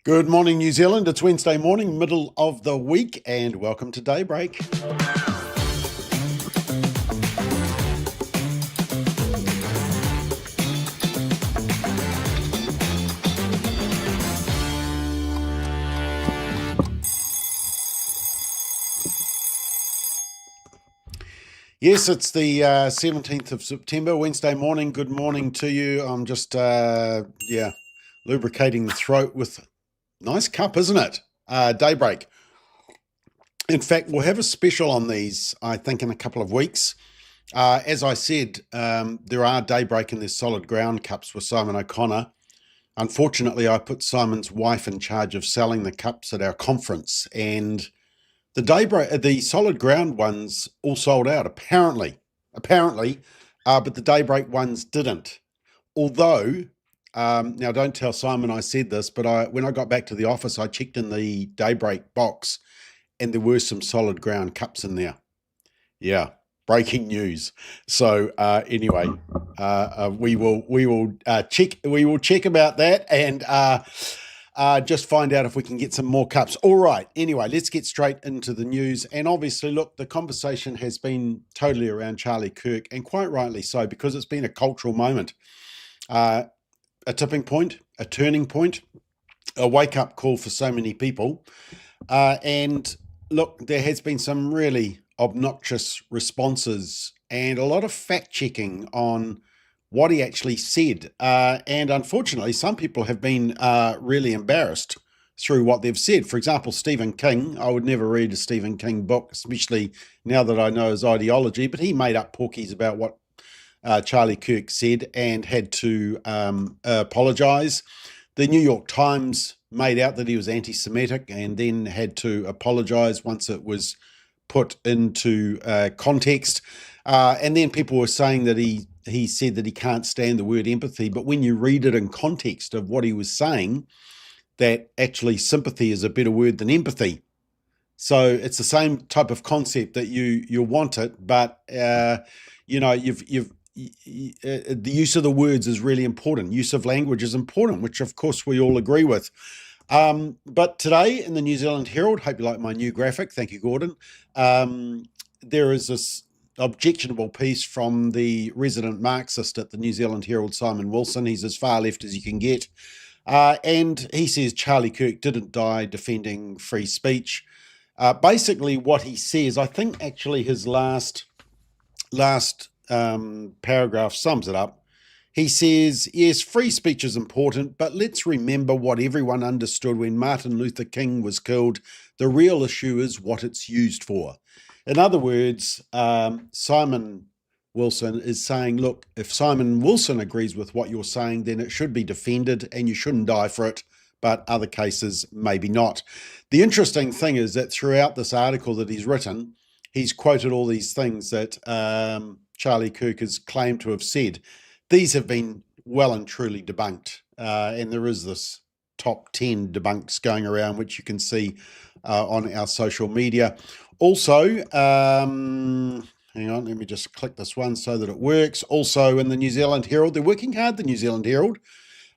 Good morning, New Zealand. It's Wednesday morning, middle of the week, and welcome to Daybreak. Yes, it's the 17th of September, Wednesday morning. Good morning to you. I'm just, lubricating the throat with nice cup, isn't it? Daybreak. In fact, we'll have a special on these, I think, in a couple of weeks. As I said, there are Daybreak and there's solid ground cups with Simon O'Connor. Unfortunately, I put Simon's wife in charge of selling the cups at our conference, and the solid ground ones all sold out, apparently, but the Daybreak ones didn't. Although, now don't tell Simon I said this, but when I got back to the office, I checked in the Daybreak box, and there were some solid ground cups in there. Yeah, breaking news. So anyway, we will check about that and just find out if we can get some more cups. All right. Anyway, let's get straight into the news. And obviously, look, the conversation has been totally around Charlie Kirk, and quite rightly so, because it's been a cultural moment, a tipping point, a turning point, a wake-up call for so many people. And look, there has been some really obnoxious responses and a lot of fact-checking on what he actually said. And unfortunately, some people have been really embarrassed through what they've said. For example, Stephen King. I would never read a Stephen King book, especially now that I know his ideology, but he made up porkies about what Charlie Kirk said and had to apologise. The New York Times made out that he was anti-Semitic and then had to apologise once it was put into context. And then people were saying that he said that he can't stand the word empathy, but when you read it in context of what he was saying, that actually sympathy is a better word than empathy. So it's the same type of concept that you want it, but the use of the words is really important. Use of language is important, which of course we all agree with. But today in the New Zealand Herald, hope you like my new graphic. Thank you, Gordon. There is this objectionable piece from the resident Marxist at the New Zealand Herald, Simon Wilson. He's as far left as you can get. And he says Charlie Kirk didn't die defending free speech. Basically what he says, I think actually his last paragraph sums it up. He says, yes, free speech is important, but let's remember what everyone understood when Martin Luther King was killed. The real issue is what it's used for. In other words, Simon Wilson is saying, look, if Simon Wilson agrees with what you're saying, then it should be defended and you shouldn't die for it, but other cases, maybe not. The interesting thing is that throughout this article that he's written, he's quoted all these things that Charlie Kirk has claimed to have said. These have been well and truly debunked, and there is this top 10 debunks going around, which you can see on our social media. Also, hang on, let me just click this one so that it works. Also in the New Zealand Herald, they're working hard, the New Zealand Herald.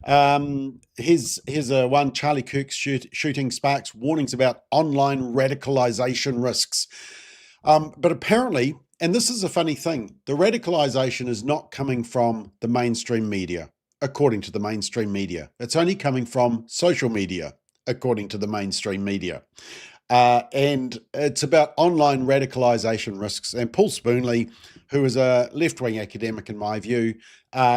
Here's one, Charlie Kirk's shooting sparks warnings about online radicalisation risks. But apparently, and this is a funny thing, the radicalisation is not coming from the mainstream media, according to the mainstream media. It's only coming from social media, according to the mainstream media. And it's about online radicalisation risks. And Paul Spoonley, who is a left-wing academic in my view,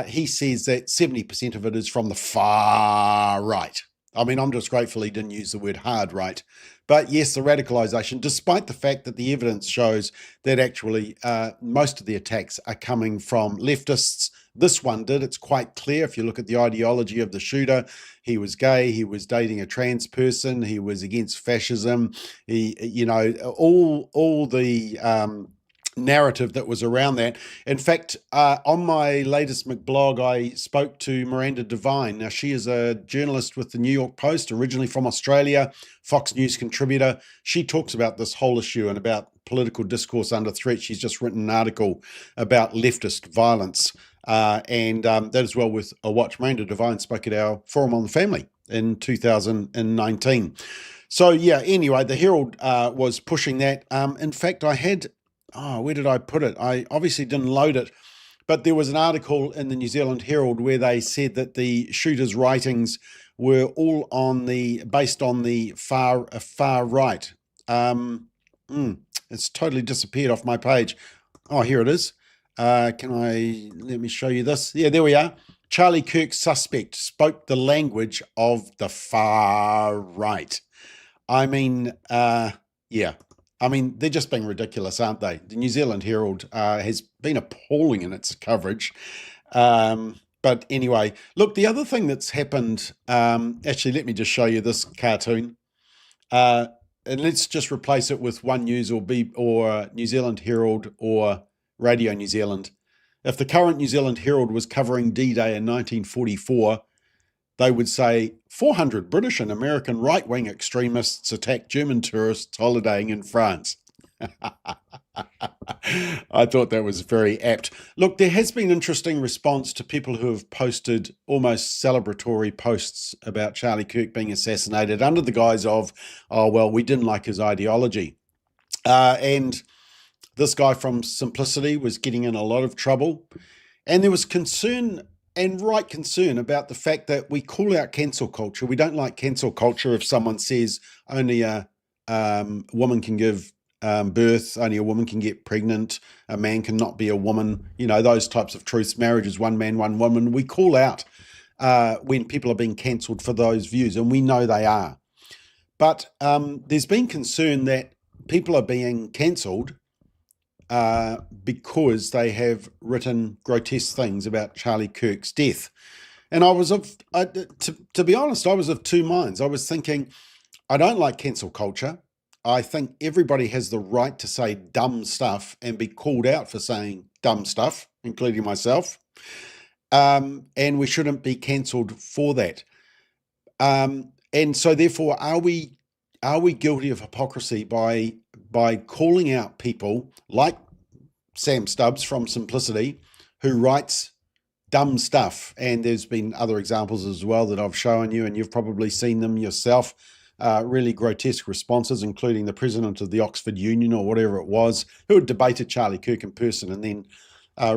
he says that 70% of it is from the far right. I mean, I'm just grateful he didn't use the word hard right. But yes, the radicalisation, despite the fact that the evidence shows that actually most of the attacks are coming from leftists. This one did. It's quite clear if you look at the ideology of the shooter. He was gay. He was dating a trans person. He was against fascism. All the narrative that was around that. In fact, on my latest McBlog, I spoke to Miranda Devine. Now, she is a journalist with the New York Post, originally from Australia, Fox News contributor. She talks about this whole issue and about political discourse under threat. She's just written an article about leftist violence. And that as well with a watch. Miranda Devine spoke at our Forum on the Family in 2019. So yeah, anyway, the Herald was pushing that. In fact, I had, where did I put it? I obviously didn't load it, but there was an article in the New Zealand Herald where they said that the shooter's writings were all based on the far right. It's totally disappeared off my page. Oh, here it is. Let me show you this. Yeah, there we are. Charlie Kirk suspect spoke the language of the far right. I mean, yeah. I mean, they're just being ridiculous, aren't they? The New Zealand Herald has been appalling in its coverage. But anyway, look, the other thing that's happened, actually, let me just show you this cartoon. And let's just replace it with One News or New Zealand Herald or Radio New Zealand. If the current New Zealand Herald was covering D-Day in 1944, they would say 400 British and American right-wing extremists attacked German tourists holidaying in France. I thought that was very apt. Look, there has been interesting response to people who have posted almost celebratory posts about Charlie Kirk being assassinated under the guise of, oh, well, we didn't like his ideology. And this guy from Simplicity was getting in a lot of trouble. And there was concern, and right concern, about the fact that we call out cancel culture. We don't like cancel culture if someone says only a woman can give birth, only a woman can get pregnant, a man cannot be a woman, those types of truths. Marriage is one man, one woman. We call out when people are being cancelled for those views, and we know they are. But there's been concern that people are being cancelled because they have written grotesque things about Charlie Kirk's death. And to be honest, I was of two minds. I was thinking, I don't like cancel culture. I think everybody has the right to say dumb stuff and be called out for saying dumb stuff, including myself. And we shouldn't be cancelled for that. And so therefore, are we guilty of hypocrisy by calling out people like Sam Stubbs from Simplicity, who writes dumb stuff? And there's been other examples as well that I've shown you, and you've probably seen them yourself. Really grotesque responses, including the president of the Oxford Union or whatever it was, who had debated Charlie Kirk in person and then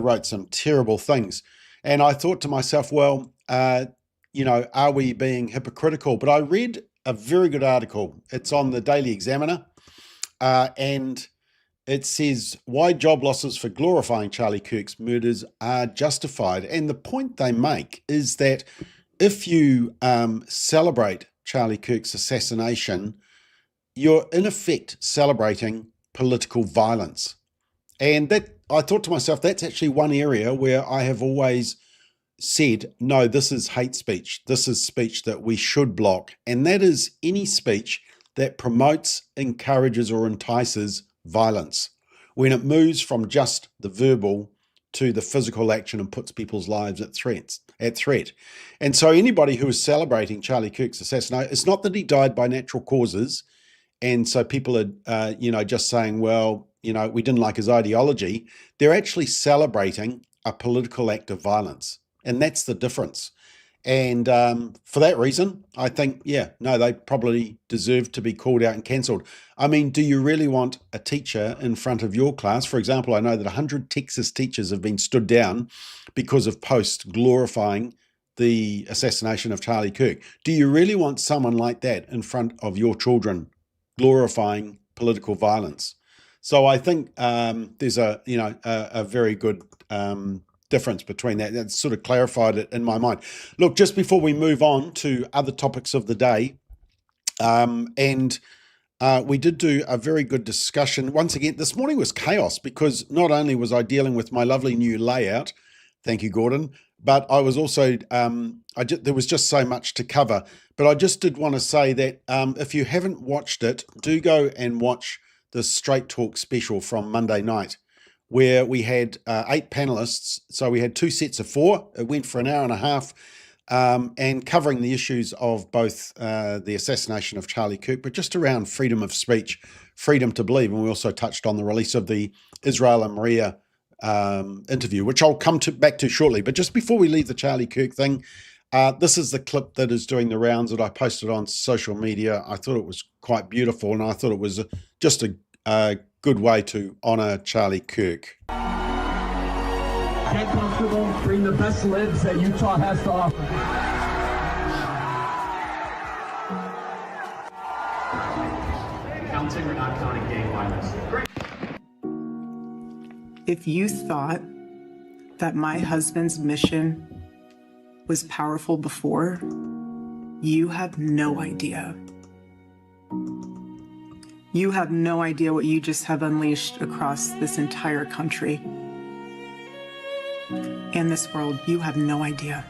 wrote some terrible things. And I thought to myself, well, are we being hypocritical? But I read a very good article. It's on the Daily Examiner, and it says why job losses for glorifying Charlie Kirk's murders are justified. And the point they make is that if you celebrate Charlie Kirk's assassination, you're in effect celebrating political violence. And that, I thought to myself, that's actually one area where I have always said, no, this is hate speech. This is speech that we should block. And that is any speech that promotes, encourages, or entices violence, when it moves from just the verbal to the physical action and puts people's lives at threat. And so anybody who is celebrating Charlie Kirk's assassination, it's not that he died by natural causes, and so people are, just saying, well, we didn't like his ideology. They're actually celebrating a political act of violence, and that's the difference. And for that reason, I think, they probably deserve to be called out and cancelled. I mean, do you really want a teacher in front of your class? For example, I know that 100 Texas teachers have been stood down because of posts glorifying the assassination of Charlie Kirk. Do you really want someone like that in front of your children glorifying political violence? So I think there's a very good difference between that. That sort of clarified it in my mind. Look, just before we move on to other topics of the day, we did do a very good discussion. Once again, this morning was chaos because not only was I dealing with my lovely new layout, thank you, Gordon, but I was also, there was just so much to cover. But I just did want to say that if you haven't watched it, do go and watch the Straight Talk special from Monday night, where we had 8 panelists. So we had 2 sets of 4. It went for an hour and a half, and covering the issues of both the assassination of Charlie Kirk, but just around freedom of speech, freedom to believe. And we also touched on the release of the Izzy Maria interview, which I'll come back to shortly. But just before we leave the Charlie Kirk thing, This is the clip that is doing the rounds that I posted on social media. I thought it was quite beautiful, and I thought it was just a good way to honour Charlie Kirk. Get comfortable, bring the best libs that Utah has to offer. Counting or not counting gang violence? Great. If you thought that my husband's mission was powerful before, you have no idea. You have no idea what you just have unleashed across this entire country and this world. You have no idea.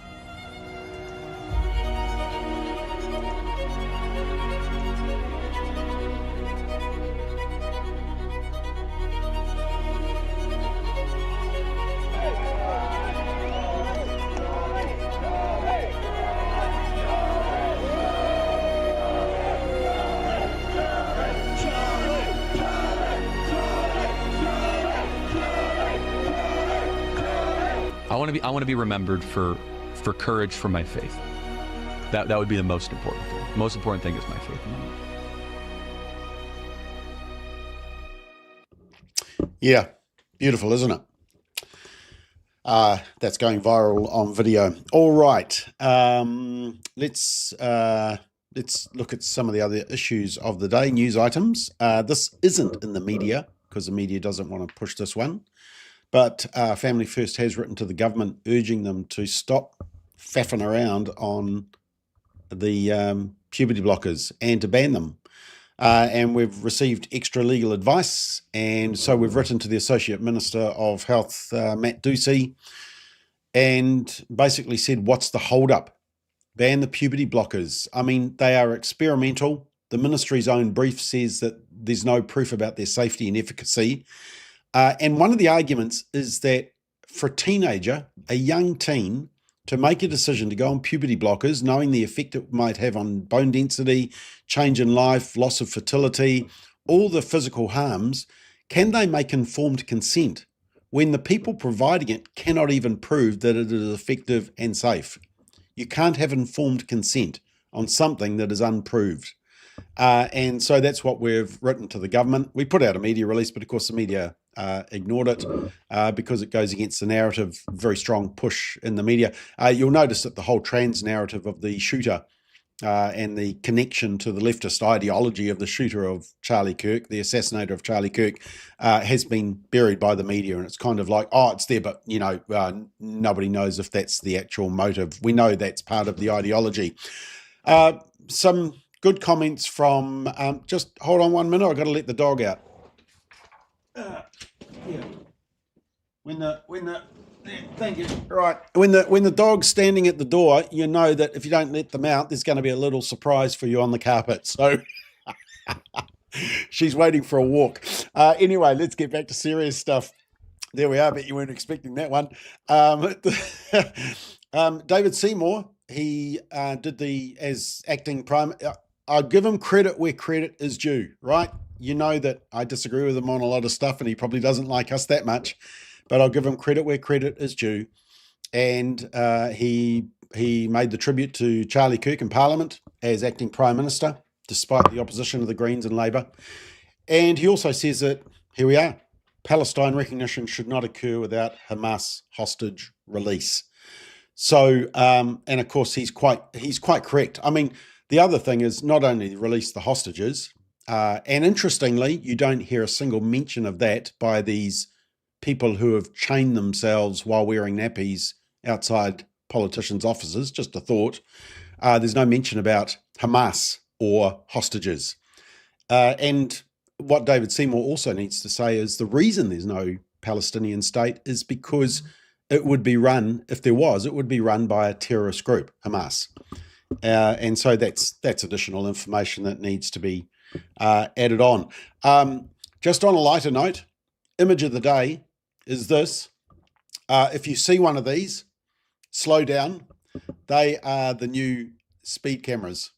I want to be remembered for courage for my faith. That would be the most important thing. The most important thing is my faith. Yeah, beautiful, isn't it? That's going viral on video. All right, let's look at some of the other issues of the day, news items. This isn't in the media because the media doesn't want to push this one. But Family First has written to the government urging them to stop faffing around on the puberty blockers and to ban them. And we've received extra legal advice. And so we've written to the Associate Minister of Health, Matt Ducey, and basically said, what's the holdup? Ban the puberty blockers. I mean, they are experimental. The ministry's own brief says that there's no proof about their safety and efficacy. And one of the arguments is that for a teenager, a young teen, to make a decision to go on puberty blockers, knowing the effect it might have on bone density, change in life, loss of fertility, all the physical harms, can they make informed consent when the people providing it cannot even prove that it is effective and safe? You can't have informed consent on something that is unproved. And so that's what we've written to the government. We put out a media release, but of course the media ignored it because it goes against the narrative, very strong push in the media. You'll notice that the whole trans narrative of the shooter and the connection to the leftist ideology of the shooter of Charlie Kirk, the assassinator of Charlie Kirk, has been buried by the media. And it's kind of like, oh, it's there, but, you know, nobody knows if that's the actual motive. We know that's part of the ideology. Some good comments from, just hold on 1 minute, I've got to let the dog out. Yeah. Thank you. Right. When the dog's standing at the door, you know that if you don't let them out, there's going to be a little surprise for you on the carpet. So she's waiting for a walk. Anyway, let's get back to serious stuff. There we are. Bet you weren't expecting that one. David Seymour, he did as acting prime. I'll give him credit where credit is due, right? You know that I disagree with him on a lot of stuff, and he probably doesn't like us that much, but I'll give him credit where credit is due. And he made the tribute to Charlie Kirk in Parliament as acting Prime Minister, despite the opposition of the Greens and Labour. And he also says that, here we are, Palestine recognition should not occur without Hamas hostage release. So, and of course, he's quite correct. I mean, the other thing is not only release the hostages, and interestingly, you don't hear a single mention of that by these people who have chained themselves while wearing nappies outside politicians' offices. Just a thought. There's no mention about Hamas or hostages. And what David Seymour also needs to say is the reason there's no Palestinian state is because it would be run, if there was, it would be run by a terrorist group, Hamas. And so that's additional information that needs to be added on. Just on a lighter note, image of the day is this. If you see one of these, slow down. They are the new speed cameras.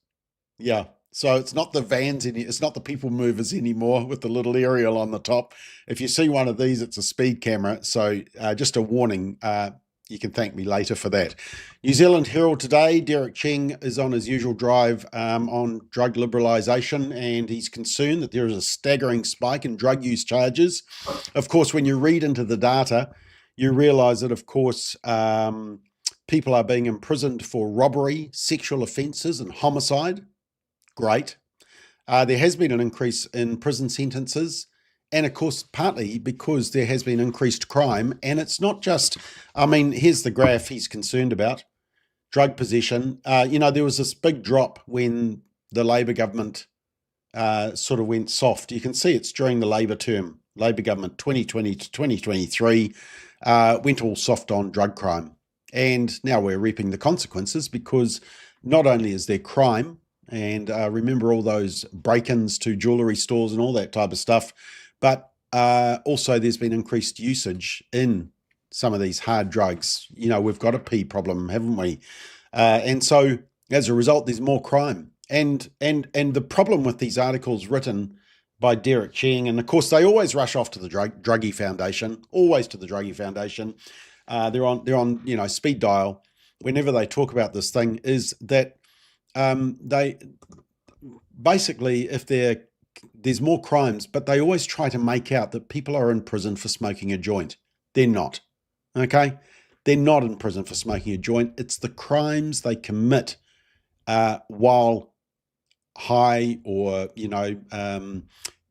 Yeah. So it's not the vans, it's not the people movers anymore with the little aerial on the top. If you see one of these, it's a speed camera. So just a warning, You can thank me later for that. New Zealand Herald today, Derek Cheng is on his usual drive on drug liberalisation, and he's concerned that there is a staggering spike in drug use charges. Of course, when you read into the data, you realise that, of course, people are being imprisoned for robbery, sexual offences and homicide. Great. There has been an increase in prison sentences. And of course, partly because there has been increased crime. And it's not just, I mean, here's the graph he's concerned about. Drug possession. There was this big drop when the Labor government sort of went soft. You can see it's during the Labor term. Labor government 2020 to 2023 went all soft on drug crime. And now we're reaping the consequences, because not only is there crime, and remember all those break-ins to jewellery stores and all that type of stuff, but also there's been increased usage in some of these hard drugs. We've got a P problem, haven't we? And so as a result, there's more crime. And the problem with these articles written by Derek Cheng, and of course they always rush off to the Druggy Foundation, always to the Druggy Foundation. They're on speed dial whenever they talk about this thing, is that they basically, if there's more crimes, but they always try to make out that people are in prison for smoking a joint. They're not. Okay? They're not in prison for smoking a joint. It's the crimes they commit while high, or,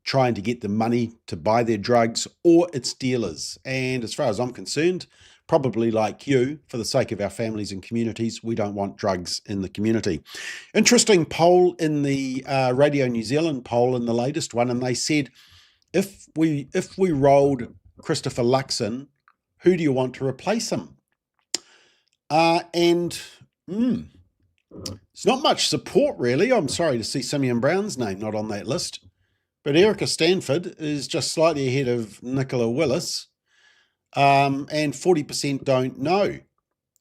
trying to get the money to buy their drugs, or it's dealers. And as far as I'm concerned, probably like you, for the sake of our families and communities, we don't want drugs in the community. Interesting poll in the Radio New Zealand poll, in the latest one, and they said, if we rolled Christopher Luxon, who do you want to replace him? It's not much support, really. I'm sorry to see Simeon Brown's name not on that list. But Erica Stanford is just slightly ahead of Nicola Willis. And 40% don't know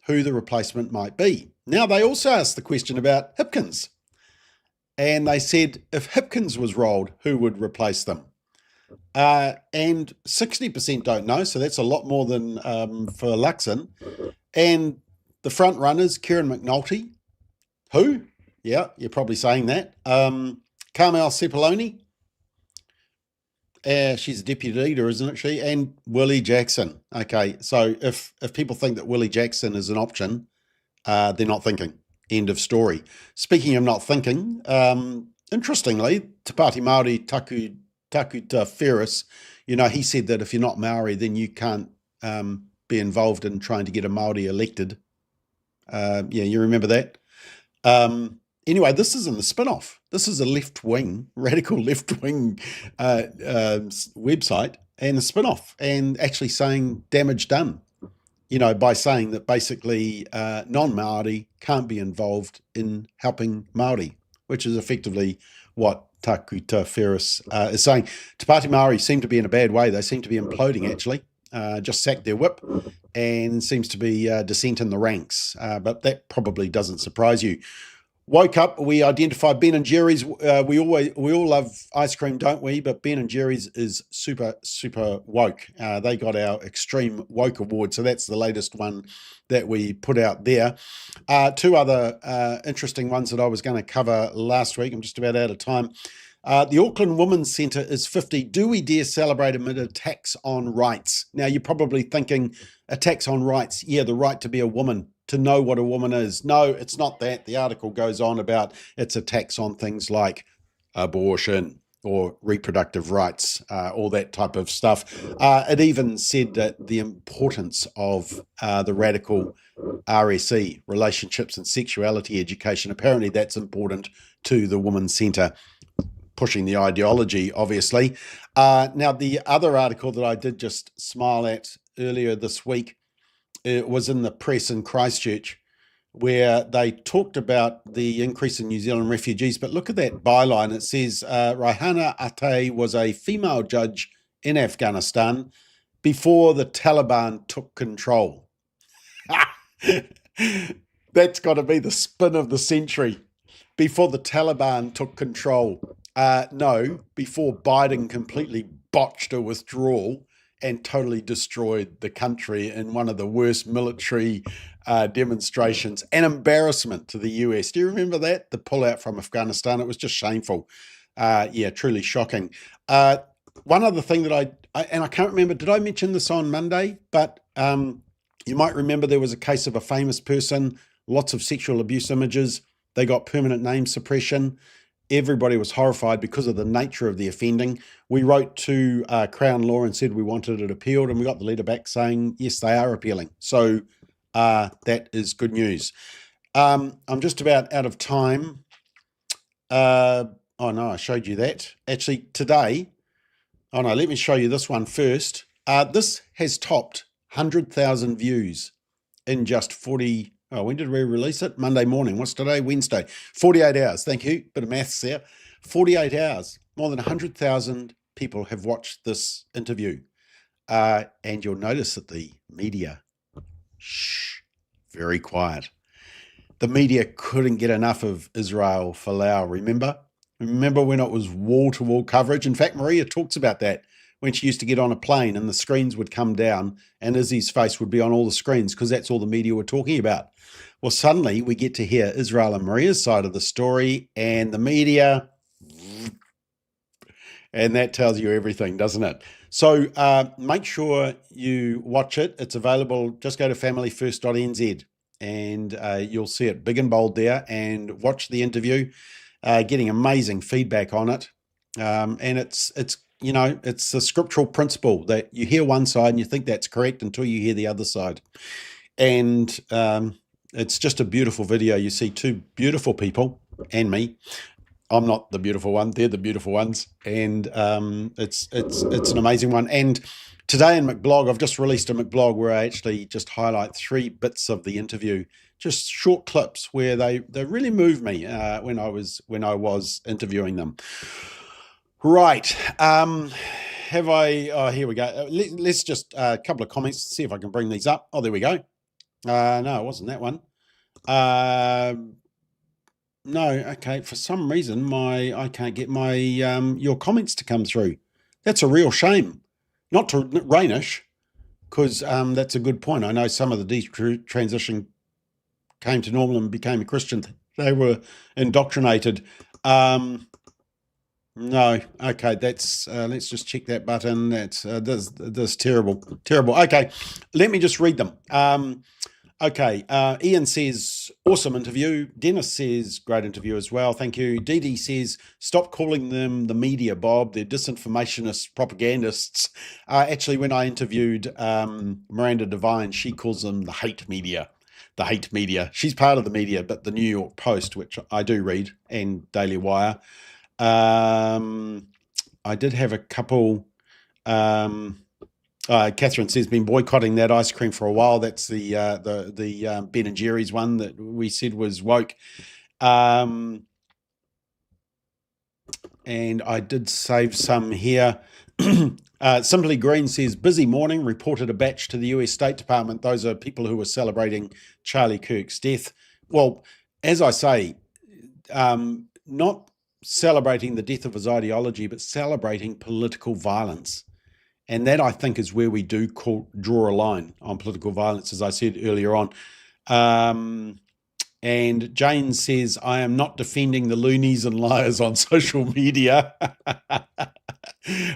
who the replacement might be. Now, they also asked the question about Hipkins. And they said, if Hipkins was rolled, who would replace them? And 60% don't know, so that's a lot more than for Luxon. And the front runners, Kieran McNulty, who? Yeah, you're probably saying that. Carmel Sepuloni. She's a deputy leader, isn't she? And Willie Jackson. Okay, so if people think that Willie Jackson is an option, they're not thinking. End of story. Speaking of not thinking, interestingly, Te Pāti Māori Takuta Ferris, he said that if you're not Māori, then you can't be involved in trying to get a Māori elected. You remember that? Anyway, this is in the spin-off. This is a radical left-wing website, and a spin-off, and actually saying damage done, by saying that basically non-Māori can't be involved in helping Māori, which is effectively what Takuta Ferris is saying. Te Pāti Māori seem to be in a bad way. They seem to be imploding, actually. Just sacked their whip, and seems to be dissent in the ranks. But that probably doesn't surprise you. Woke up, we identified Ben & Jerry's. We all love ice cream, don't we? But Ben & Jerry's is super, super woke. They got our Extreme Woke Award, so that's the latest one that we put out there. Two other interesting ones that I was going to cover last week. I'm just about out of time. The Auckland Women's Centre is 50. Do we dare celebrate amid attacks on rights? Now, you're probably thinking, attacks on rights. Yeah, the right to be a woman, to know what a woman is. No, it's not that. The article goes on about its attacks on things like abortion or reproductive rights, all that type of stuff. It even said that the importance of the radical RSE, relationships and sexuality education, apparently that's important to the Women's Centre, pushing the ideology, obviously. Now, the other article that I did just smile at earlier this week, it was in the press in Christchurch, where they talked about the increase in New Zealand refugees. But look at that byline. It says, Raihana Ate was a female judge in Afghanistan before the Taliban took control. That's got to be the spin of the century. Before the Taliban took control. No, before Biden completely botched a withdrawal and totally destroyed the country in one of the worst military demonstrations, an embarrassment to the US. Do you remember that? The pullout from Afghanistan? It was just shameful. Yeah, truly shocking. One other thing that I can't remember, did I mention this on Monday? But you might remember there was a case of a famous person, lots of sexual abuse images. They got permanent name suppression. Everybody was horrified because of the nature of the offending. We wrote to Crown Law and said we wanted it appealed, and we got the letter back saying, yes, they are appealing. So that is good news. I'm just about out of time. Oh, no, I showed you that. Actually, today, oh, no, let me show you this one first. This has topped 100,000 views in just 40. Oh, when did we release it? Monday morning. What's today? Wednesday. 48 hours. Thank you. Bit of maths there. 48 hours. More than 100,000 people have watched this interview. And you'll notice that the media, very quiet. The media couldn't get enough of Israel Folau, remember? Remember when it was wall-to-wall coverage? In fact, Maria talks about that when she used to get on a plane and the screens would come down and Izzy's face would be on all the screens because that's all the media were talking about. Well, suddenly we get to hear Israel and Maria's side of the story and the media, and that tells you everything, doesn't it? So make sure you watch it. It's available. Just go to familyfirst.nz and you'll see it big and bold there, and watch the interview, getting amazing feedback on it. And it's you know, it's the scriptural principle that you hear one side and you think that's correct until you hear the other side. And it's just a beautiful video. You see two beautiful people and me. I'm not the beautiful one. They're the beautiful ones. And it's an amazing one. And today in McBlog, I've just released a McBlog where I actually just highlight 3 bits of the interview, just short clips where they really moved me when I was interviewing them. Right. Have I? Oh, here we go. Let's just a couple of comments to see if I can bring these up. Oh, there we go. No, it wasn't that one. No, okay. For some reason, I can't get my your comments to come through. That's a real shame. Not to Rainish, because that's a good point. I know some of the detransition came to normal and became a Christian. They were indoctrinated. No, okay, that's let's just check that button. That's this terrible. Okay, let me just read them. Okay, Ian says, awesome interview. Dennis says, great interview as well. Thank you. Dee Dee says, stop calling them the media, Bob. They're disinformationists, propagandists. Actually, when I interviewed Miranda Devine, she calls them the hate media. The hate media. She's part of the media, but the New York Post, which I do read, and Daily Wire. I did have a couple. Catherine says been boycotting that ice cream for a while. That's the Ben and Jerry's one that we said was woke. And I did save some here. Simply Green says, busy morning, reported a batch to the US State Department. Those are people who were celebrating Charlie Kirk's death. Well, as I say, not celebrating the death of his ideology, but celebrating political violence. And that, I think, is where we do draw a line on political violence, as I said earlier on. And Jane says, I am not defending the loonies and liars on social media.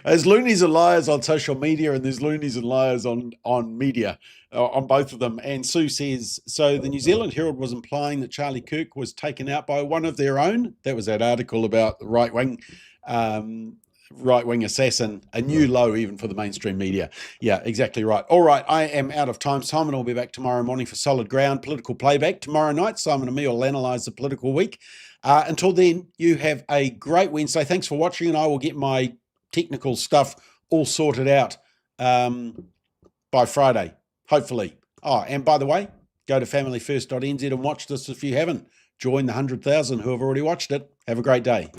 There's loonies and liars on social media, and there's loonies and liars on media, on both of them. And Sue says, so the New Zealand Herald was implying that Charlie Kirk was taken out by one of their own. That was that article about the right-wing assassin, a new low even for the mainstream media. Yeah, exactly right. All right, I am out of time. Simon will be back tomorrow morning for Solid Ground Political Playback. Tomorrow night, Simon and me will analyse the political week. Until then, you have a great Wednesday. Thanks for watching, and I will get my technical stuff all sorted out by Friday, hopefully. Oh, and by the way, go to familyfirst.nz and watch this if you haven't. Join the 100,000 who have already watched it. Have a great day.